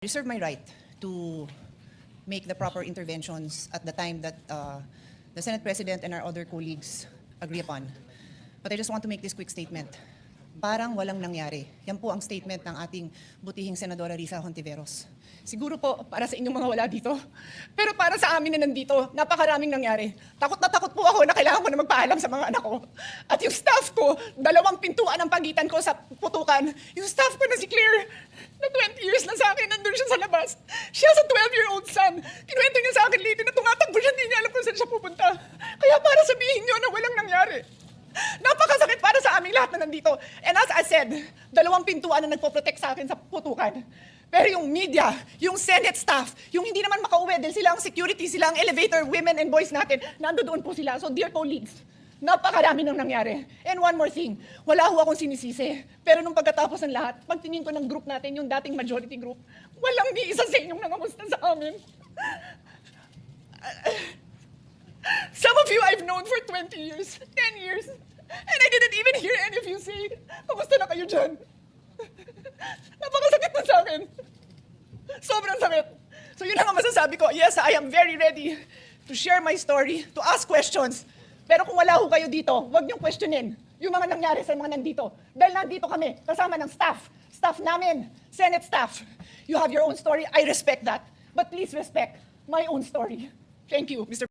reserve my right to make the proper interventions at the time that the Senate President and our other colleagues agree upon. But I just want to make this quick statement. Parang walang nangyari. Yan po ang statement ng ating butihing Senadora Risa Hontiveros. Siguro po para sa inyong mga wala dito. Pero para sa amin na nandito, napakaraming nangyari. Takot na takot po ako na kailangan ko na magpaalam sa mga anak ko. At yung staff ko, 2 pintuan ang pagitan ko sa putukan. Yung staff ko na si Claire, na 20 years na sa akin, nandun siya sa labas. She has a 12-year-old son. Kinuwento niya sa akin late na tumatakbo siya, hindi niya alam kung saan siya pupunta. Kaya para sabihin niyo na walang nangyari. Napakasakit para sa aming lahat na nandito. And as I said, 2 pintuan na nagpo-protect sa akin sa putukan. Pero yung media, yung Senate staff, yung hindi naman makauwi dahil sila ang security, sila ang elevator women and boys natin, nandoon po sila. So dear colleagues, napakarami nang nangyari. And one more thing, wala ho akong sinisisi. Pero nung pagkatapos ng lahat, pagtingin ko ng group natin, yung dating majority group, walang ni isa sa inyong nangamusta sa amin. Some of you I've known for 20 years, 10 years, and I didn't even hear any of you say, kamusta na kayo dyan? Napakasakit na sa akin. Sobrang sakit. So yun ang masasabi ko. Yes, I am very ready to share my story, to ask questions. Pero kung wala ho kayo dito, huwag niyong questionin yung mga nangyari sa mga nandito. Dahil nandito kami, kasama ng staff namin, Senate staff. You have your own story, I respect that. But please respect my own story. Thank you, Mr.